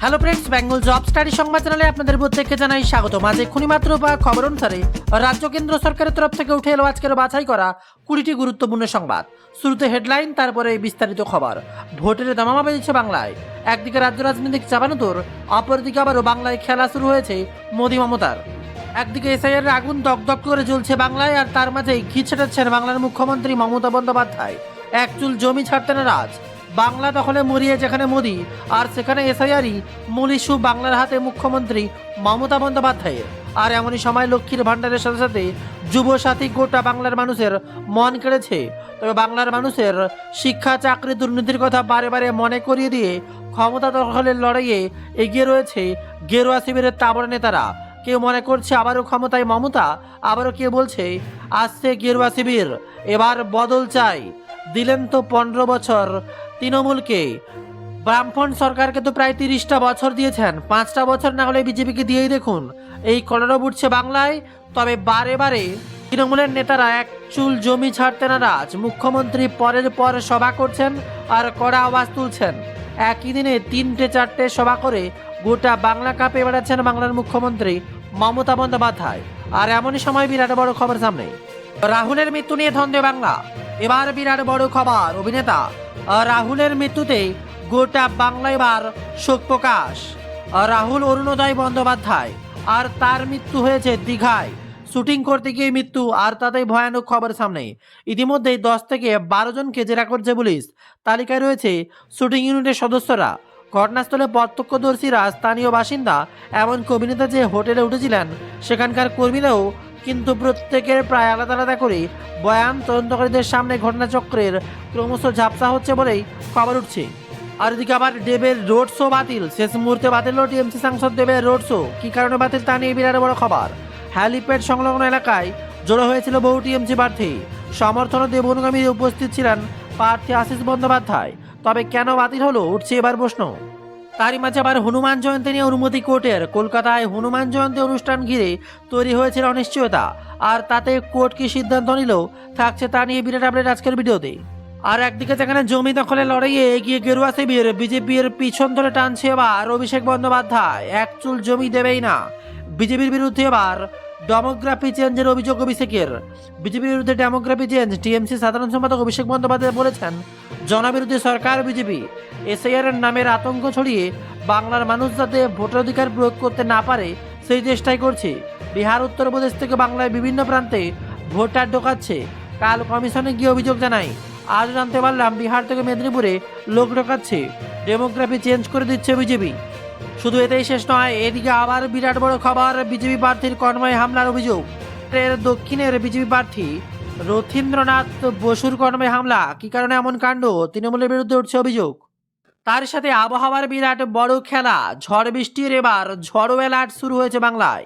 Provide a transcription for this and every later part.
Hello friends, Bengal job study সংবাদ চ্যানেলে আপনাদের প্রত্যেককে জানাই স্বাগতম। আজ এক্ষুনি মাত্র বা খবর অনুসারে রাজ্য কেন্দ্র সরকারের তরফ থেকে উঠে এলো আজকের বাছাই করা 20টি গুরুত্বপূর্ণ সংবাদ। শুরুতে হেডলাইন, তারপরে বিস্তারিত খবর। ভোটের দামামা বেজেছে বাংলায়। একদিকে রাজ্য রাজনৈতিক চাপানোতর, অপরদিকে আবারও বাংলায় খেলা শুরু হয়েছে মোদি মমতার। একদিকে এসআইআর আগুন দগদগ করে জ্বলছে বাংলায়, আর তার মাঝেই ঘি ছেটাচ্ছেন বাংলার মুখ্যমন্ত্রী মমতা বন্দ্যোপাধ্যায়। এক চুল জমি ছাড়তে নারাজ। বাংলা দখলে মরিয়ে যেখানে মোদি, আর সেখানে এসআইআরই মূল ইস্যু বাংলার হাতে মুখ্যমন্ত্রী মমতা বন্দ্যোপাধ্যায়ের। আর এমনই সময় লক্ষ্মীর ভাণ্ডারের সাথে সাথে যুবসাথী গোটা বাংলার মানুষের মন কেড়েছে। তবে বাংলার মানুষের শিক্ষা, চাকরি, দুর্নীতির কথা বারে বারে মনে করিয়ে দিয়ে ক্ষমতা দখলের লড়াইয়ে এগিয়ে রয়েছে গেরুয়া শিবিরের তাবড় নেতারা। কেউ মনে করছে আবারও ক্ষমতায় মমতা, আবারও কেউ বলছে আসছে গেরুয়া শিবির, এবার বদল চাই। দিলেন তো 15 বছর তৃণমূলকে। ব্রাহ্মণ সরকারকে তো প্রায় 30টা বছর দিয়েছেন, 5টা বছর না হলে বিজেপিকে দিয়েই দেখুন। এই কলরব উঠছে বাংলায়। তবে বারে বারে তৃণমূলের নেতারা এক চুল জমি ছাড়তে নারাজ। মুখ্যমন্ত্রী পরের পর সভা করছেন আর কড়া আওয়াজ তুলছেন। একই দিনে 3টে-4টে সভা করে গোটা বাংলা কাঁপে বেড়াচ্ছেন বাংলার মুখ্যমন্ত্রী মমতা বন্দ্যোপাধ্যায়। আর এমনই সময় বিরাট বড় খবর সামনে। রাহুলের মৃত্যু নিয়ে ধন্দে বাংলা। এবার বিরাট বড় খবর, অভিনেতা রাহুলের মৃত্যুতে গোটা বাংলা এবার শোক প্রকাশ। রাহুল অরুণোদয় বন্দ্যোপাধ্যায়, আর তার মৃত্যু হয়েছে দীঘায়। শুটিং করতে গিয়ে মৃত্যু, আর তাতেই ভয়ানক খবর সামনে। ইতিমধ্যেই 10 থেকে 12 জনকে জেরা করছে পুলিশ। তালিকায় রয়েছে শুটিং ইউনিটের সদস্যরা, ঘটনাস্থলে প্রত্যক্ষদর্শীরা, স্থানীয় বাসিন্দা, এমনকি অভিনেতা যে হোটেলে উঠেছিলেন সেখানকার কর্মীরাও। কিন্তু প্রত্যেকের প্রায় আলাদা আলাদা করে বয়ান তদন্তকারীদের সামনে ঘটনাচক্রের ক্রমশ ঝাপসা হচ্ছে বলেই খবর উঠছে। আর এদিকে আবার দেবের রোড শো বাতিল। শেষ মুহূর্তে বাতিল হলো টিএমসি সাংসদ দেবের রোড শো। কী কারণে বাতিল তা নিয়ে বিরাট বড় খবর। হ্যালিপ্যাড সংলগ্ন এলাকায় জড়ো হয়েছিল বহু টিএমসি প্রার্থী। সমর্থন দেব অনুগামী উপস্থিত ছিলেন প্রার্থী আশিস বন্দ্যোপাধ্যায়। তবে কেন বাতিল হলো, উঠছে এবার প্রশ্ন। তারই মাঝে আবার হনুমান জয়ন্তী নিয়ে অনুমতি কোর্টের। কলকাতায় হনুমান জয়ন্তী অনুষ্ঠান ঘিরে তৈরি হয়েছিল অনিশ্চয়তা, আর তাতে কোর্ট কি সিদ্ধান্ত নিল থাকছে তা নিয়ে বিরাট আপডেট আজকের ভিডিওতে। আর একদিকে যেখানে জমি দখলের লড়াইয়ে এগিয়ে গেরুয়া শিবির, বিজেপির পিছন ধরে টানছে এবার অভিষেক বন্দ্যোপাধ্যায়। এক চুল জমি দেবেই না। বিজেপির বিরুদ্ধে এবার ডেমোগ্রাফি চেঞ্জের অভিযোগ অভিষেকের। বিজেপির বিরুদ্ধে ডেমোগ্রাফি চেঞ্জ। টিএমসি সাধারণ সম্পাদক অভিষেক বন্দ্যোপাধ্যায় বলেছেন, জনবিরোধী সরকার বিজেপি এসআইআর নামের আতঙ্ক ছড়িয়ে বাংলার মানুষ যাতে ভোটাধিকার প্রয়োগ করতে না পারে সেই চেষ্টাই করছে। বিহার, উত্তরপ্রদেশ থেকে বাংলায় বিভিন্ন প্রান্তে ভোটার ঢোকাচ্ছে। কাল কমিশনে গিয়ে অভিযোগ জানাই। আজ জানতে পারলাম বিহার থেকে মেদিনীপুরে লোক ঢোকাচ্ছে। ডেমোগ্রাফি চেঞ্জ করে দিচ্ছে বিজেপি। শুধু এতেই শেষ নয়, এদিকে আবার বিরাট বড় খবর। বিজেপি প্রার্থীর কনভয় হামলার অভিযোগ। দক্ষিণের বিজেপি প্রার্থী রথীন্দ্রনাথ বসুর কনভয় হামলা। কি কারণে এমন কাণ্ড, তৃণমূলের বিরুদ্ধে উঠছে অভিযোগ। তার সাথে আবহাওয়ার বিরাট বড় খেলা। ঝড় বৃষ্টির এবার ঝড়ো অ্যালার্ট শুরু হয়েছে বাংলায়।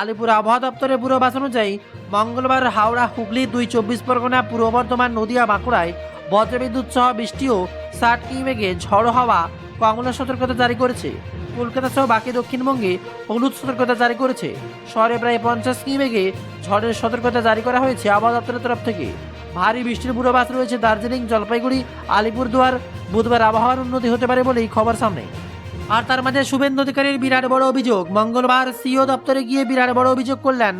আলিপুর আবহাওয়া দপ্তরের পূর্বাভাস অনুযায়ী মঙ্গলবার হাওড়া, হুগলি, 2 চব্বিশ পরগনা, পূর্ব বর্ধমান, নদিয়া, বাঁকুড়ায় বজ্রবিদ্যুৎ সহ বৃষ্টি ও 60 কিমি বেগে ঝড়ো হাওয়া কমলা সতর্কতা জারি করেছে। কলকাতা সহ বাকি দক্ষিণবঙ্গে হলুদ সতর্কতা জারি করেছে। শহরে প্রায় 50 কিমি বেগে ঝড়ের সতর্কতা জারি করা হয়েছে আবহাওয়া দপ্তরের তরফ থেকে। ভারী বৃষ্টির পূর্বাভাস রয়েছে দার্জিলিং, জলপাইগুড়ি, আলিপুরদুয়ার। বুধবার আবহাওয়ার উন্নতি হতে পারে বলেই খবর সামনে। আর তার মাঝে শুভেন্দু অধিকারীর বিরাট বড় অভিযোগ। মঙ্গলবার সিও দপ্তরে গিয়ে বিরাট বড় অভিযোগ করলেন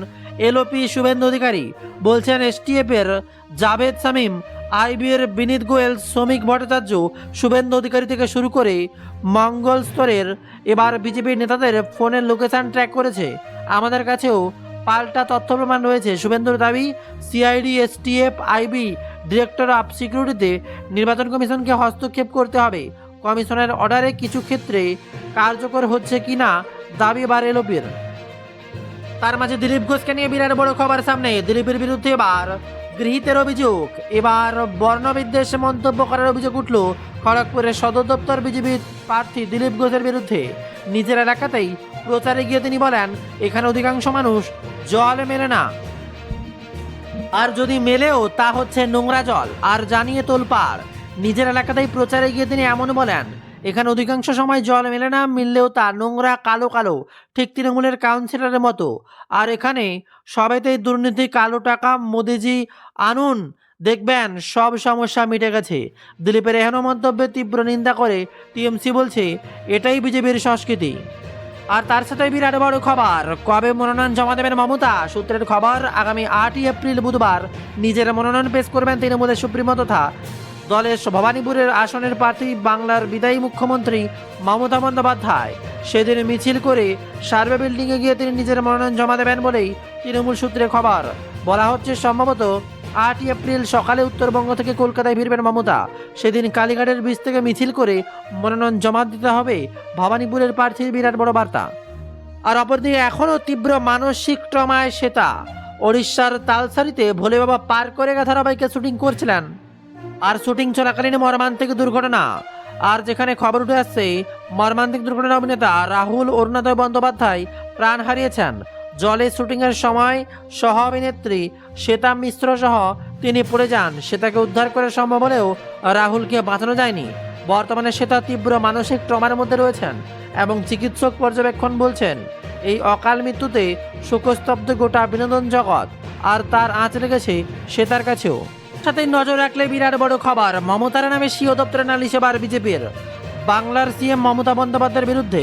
এলওপি শুভেন্দু অধিকারী। বলছেন এসটিএফ এর জাভেদ শামীম, আইবির বিনীত গোয়েল, শ্রমিক ভট্টাচার্য, শুভেন্দু অধিকারী থেকে শুরু করে মঙ্গল স্তরের এবার বিজেপির নেতাদের ফোনের লোকেশন ট্র্যাক করেছে। আমাদের কাছেও পাল্টা তথ্য প্রমাণ রয়েছে। শুভেন্দুর দাবি, CID, STF, IB, director of সিকিউরিটিতে নির্বাচন কমিশনকে হস্তক্ষেপ করতে হবে। কমিশনের অর্ডারে কিছু ক্ষেত্রে কার্যকর হচ্ছে কিনা দাবি এবার এলওপির। তার মাঝে দিলীপ ঘোষকে নিয়ে বিরাট বড় খবর সামনে। দিলীপের বিরুদ্ধে এবার গৃহীতের অভিযোগ। এবার বর্ণবিদ্বেষে মন্তব্য করার অভিযোগ উঠল খড়গপুরের সদর দপ্তর বিজেপি প্রার্থী দিলীপ ঘোষের বিরুদ্ধে। নিজের এলাকাতেই প্রচারে গিয়ে তিনি বলেন, এখানে অধিকাংশ মানুষ জল মেলে না, আর যদি মেলেও তা হচ্ছে নোংরা জল, আর জানিয়ে তোলপাড়। নিজের এলাকাতেই প্রচারে গিয়ে তিনি এমন বলেন, এখানে অধিকাংশ সময় জল মেলে না, মিললেও তা নোংরা, কালো কালো, ঠিক তৃণমূলের কাউন্সিলরের মতো। আর এখানে সবাইতেই দুর্নীতি, কালো টাকা, মোদিজি আনুন, দেখবেন সব সমস্যা মিটে গেছে। দিলীপের এহেন মন্তব্যের তীব্র নিন্দা করে টিএমসি বলছে এটাই বিজেপির সংস্কৃতি। আর তার সাথে বিরাট বড় খবর, কবে মনোনয়ন জমা দেবেন মমতা? সূত্রের খবর, আগামী 8ই এপ্রিল বুধবার নিজের মনোনয়ন পেশ করবেন তৃণমূলের সুপ্রিমো তথা দলের ভবানীপুরের আসনের প্রার্থী বাংলার বিদায়ী মুখ্যমন্ত্রী মমতা বন্দ্যোপাধ্যায়। সেদিন মিছিল করে সার্ভে বিল্ডিংয়ে গিয়ে তিনি নিজের মনোনয়ন জমা দেবেন বলেই তৃণমূল সূত্রে খবর। বলা হচ্ছে সম্ভবত 8ই এপ্রিল সকালে উত্তরবঙ্গ থেকে কলকাতায় ফিরবেন মমতা। সেদিন কালীঘাটের বীজ থেকে মিছিল করে মনোনয়ন জমা দিতে হবে ভবানীপুরের প্রার্থীর বিরাট বড় বার্তা। আর অপরদিকে এখনও তীব্র মানসিক ট্রমায় শ্বেতা। ওড়িশার তালসারিতে ভোলে বাবা পার করে ধারাবাহিকে শুটিং করছিলেন, আর শুটিং চলাকালীন মর্মান্তিক দুর্ঘটনা। আর যেখানে খবর উঠে আসছে মর্মান্তিক দুর্ঘটনা, অভিনেতা রাহুল অরুণোদয় বন্দ্যোপাধ্যায় প্রাণ হারিয়েছেন। জলে শুটিংয়ের সময় সহ অভিনেত্রী শ্বেতা মিশ্র সহ তিনি পড়ে যান। শ্বেতাকে উদ্ধার করা সম্ভব হলেও রাহুলকে বাঁচানো যায়নি। বর্তমানে শ্বেতা তীব্র মানসিক ট্রমার মধ্যে রয়েছেন এবং চিকিৎসক পর্যবেক্ষণ বলছেন এই অকাল মৃত্যুতে শোকস্তব্ধ গোটা বিনোদন জগৎ। আর তার আঁচ লেগেছে শ্বেতার কাছেও। সাথে নজর রাখলে বিরাট বড় খবর, মমতার নামে সিও দপ্তরে নালিশ এবার বিজেপির। বাংলার সিএম মমতা বন্দ্যোপাধ্যায়ের বিরুদ্ধে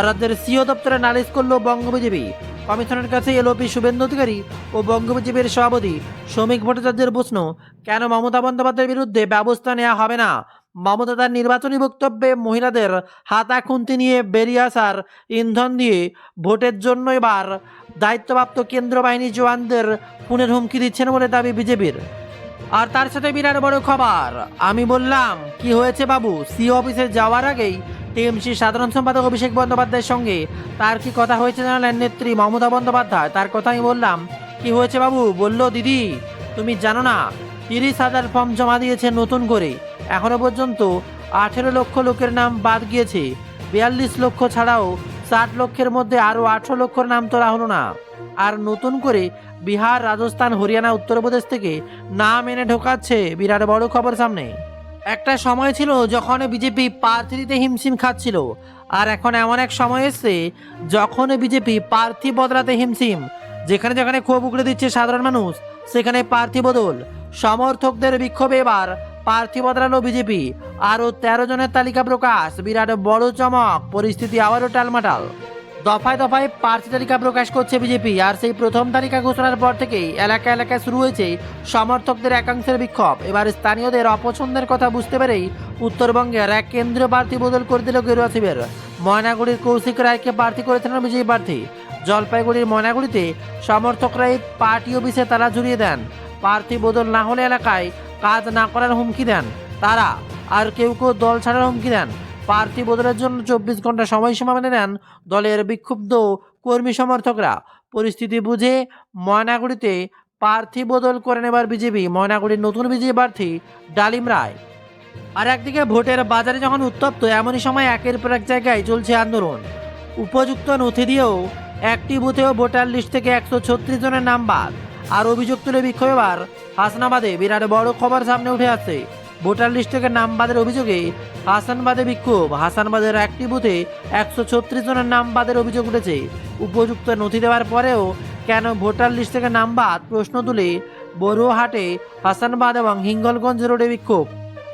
রাজ্যের সিও দপ্তরে নালিশ করল বঙ্গ বিজেপি। কমিশনের কাছে এলওপি শুভেন্দু অধিকারী ও বঙ্গ বিজেপির সভাপতি শ্রমিক ভট্টাচার্যের প্রশ্ন, কেন মমতা বন্দ্যোপাধ্যায়ের বিরুদ্ধে ব্যবস্থা নেওয়া হবে না? মমতা তার নির্বাচনী বক্তব্যে মহিলাদের হাতা খুন্তি নিয়ে বেরিয়ে আসার ইন্ধন দিয়ে ভোটের জন্য এবার দায়িত্বপ্রাপ্ত কেন্দ্র বাহিনী জওয়ানদের খুনের হুমকি দিচ্ছেন বলে দাবি বিজেপির। আর তার সাথে বিরাট বড় খবর, আমি বললাম কি হয়েছে বাবু? সিও অফিসে যাওয়ার আগেই টিএমসি সাধারণ সম্পাদক অভিষেক বন্দ্যোপাধ্যায়ের সঙ্গে তার কি কথা হয়েছে জানালেন নেত্রী মমতা বন্দ্যোপাধ্যায়। তার কথা আমি বললাম কি হয়েছে বাবু? বলল, দিদি তুমি জানো না 30,000 ফর্ম জমা দিয়েছে নতুন করে, এখনো পর্যন্ত 18 লক্ষ লোকের নাম বাদ গিয়েছে। 42 লক্ষ ছাড়াও 60 লক্ষের মধ্যে আরও 18 লক্ষর নাম তোলা হলো না। আর নতুন করে বিহার, রাজস্থান, হরিয়ানা, উত্তরপ্রদেশ থেকে নাম এনে ঢোকাচ্ছে। বিরাট বড় খবর সামনে। একটা সময় ছিল যখন বিজেপি প্রার্থী দিতে হিমশিম খাচ্ছিল, আর এখন এমন এক সময় এসছে যখন বিজেপি প্রার্থী বদলাতে হিমশিম। যেখানে যেখানে ক্ষোভ উগড়ে দিচ্ছে সাধারণ মানুষ, সেখানে প্রার্থী বদল। সমর্থকদের বিক্ষোভে এবার প্রার্থী বদলালো বিজেপি। আরও 13 জনের তালিকা প্রকাশ, বিরাট বড় চমক। পরিস্থিতি আবারও টালমাটাল। দফায় দফায় প্রার্থী তালিকা প্রকাশ করছে বিজেপি। আর সেই প্রথম তালিকা ঘোষণার পর থেকেই এলাকা এলাকায় শুরু হয়েছে সমর্থকদের একাংশের বিক্ষোভ। এবার স্থানীয়দের অপছন্দের কথা বুঝতে পেরেই উত্তরবঙ্গের এক কেন্দ্রীয় প্রার্থী বদল করে দিল গেরুয়া শিবির। ময়নাগুড়ির কৌশিক রায়কে প্রার্থী করেছিলেন বিজেপি প্রার্থী। জলপাইগুড়ির ময়নাগুড়িতে সমর্থকরা এই পার্টি অফিসে তালা ঝুলিয়ে দেন। প্রার্থী বদল না হলে এলাকায় কাজ না করার হুমকি দেন তারা। আর কেউ কেউ দল ছাড়ার হুমকি দেন। প্রার্থী বদলের জন্য 24 ঘন্টা সময়সীমা বেঁধে দেন দলের বিক্ষুব্ধ কর্মী সমর্থকরা। পরিস্থিতি বুঝে ময়নাগুড়িতে প্রার্থী বদল করে নেবার বিজেপি। ময়নাগুড়ির নতুন বিজেপি প্রার্থী ডালিম রায়। আর একদিকে ভোটের বাজারে যখন উত্তপ্ত, এমনই সময় একের পর এক জায়গায় চলছে আন্দোলন। উপযুক্ত নথি দিয়েও একটি বুথেও ভোটার লিস্ট থেকে 136 জনের নাম বাদ। আর অভিযোগ তুলে বিক্ষোভ এবার হাসনাবাদে। বিরাট বড় খবর সামনে উঠে আসছে। ভোটার লিস্ট থেকে নাম বাদের অভিযোগে হাসানবাদে বিক্ষোভ। হাসানবাদের একটি বুথে 136 জনের নাম বাদের অভিযোগ উঠেছে। উপযুক্ত নথি দেওয়ার পরেও কেন ভোটার লিস্ট থেকে নাম বাদ, প্রশ্ন তুলে বড়ুয়াহাটে, হাসানবাদ এবং হিঙ্গলগঞ্জ রোডে বিক্ষোভ,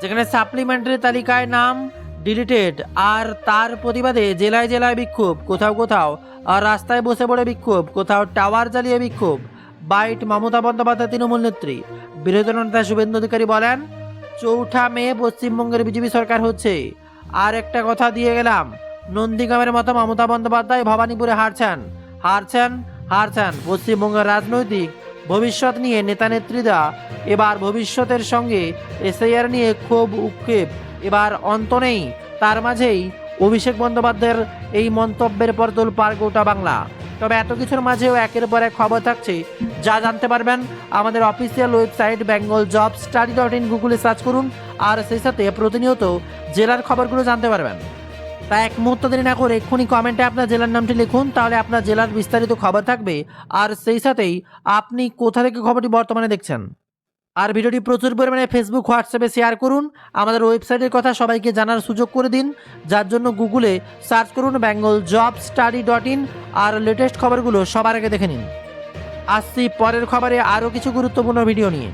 যেখানে সাপ্লিমেন্টারি তালিকায় নাম ডিলিটেড। আর তার প্রতিবাদে জেলায় জেলায় বিক্ষোভ। কোথাও কোথাও আর রাস্তায় বসে পড়ে বিক্ষোভ, কোথাও টাওয়ার জ্বালিয়ে বিক্ষোভ। বাইট মমতা বন্দ্যোপাধ্যায় তৃণমূল নেত্রী। বিরোধী নেতা শুভেন্দু অধিকারী বলেন, 4 মে পশ্চিমবঙ্গের বিজেপি সরকার হচ্ছে। আর একটা কথা দিয়ে গেলাম, নন্দীগ্রামের মতো মমতা বন্দ্যোপাধ্যায় ভবানীপুরে হারছেন। পশ্চিমবঙ্গের রাজনৈতিক ভবিষ্যৎ নিয়ে নেতা নেত্রীরা এবার ভবিষ্যতের সঙ্গে এসআইআর নিয়ে ক্ষোভ উৎক্ষেপ এবার অন্ত নেই। তার মাঝেই অভিষেক বন্দ্যোপাধ্যায়ের এই মন্তব্যের পর তোলপাড় গোটা বাংলা। তবে এত কিছুর মাঝেও একের পর এক খবর থাকছে, যা জানতে পারবেন আমাদের অফিসিয়াল ওয়েবসাইট bengalJobStudy.in, গুগলে সার্চ করুন। আর সেই সাথে প্রতিনিয়ত জেলার খবরগুলো জানতে পারবেন। তাই এক মুহূর্ত দেরি না করে এক্ষুনি কমেন্টে আপনার জেলার নামটি লিখুন, তাহলে আপনার জেলার বিস্তারিত খবর থাকবে। আর সেই সাথেই আপনি কোথা থেকে খবরটি বর্তমানে দেখছেন। আর ভিডিওটি প্রচুর পরিমাণে ফেসবুক, হোয়াটসঅ্যাপে শেয়ার করুন। আমাদের ওয়েবসাইটের কথা সবাইকে জানার সুযোগ করে দিন, যার জন্য গুগলে সার্চ করুন bengalJobStudy.in। আর লেটেস্ট খবরগুলো সবার আগে দেখে নিন। আসছি পরের খবরে আরও কিছু গুরুত্বপূর্ণ ভিডিও নিয়ে।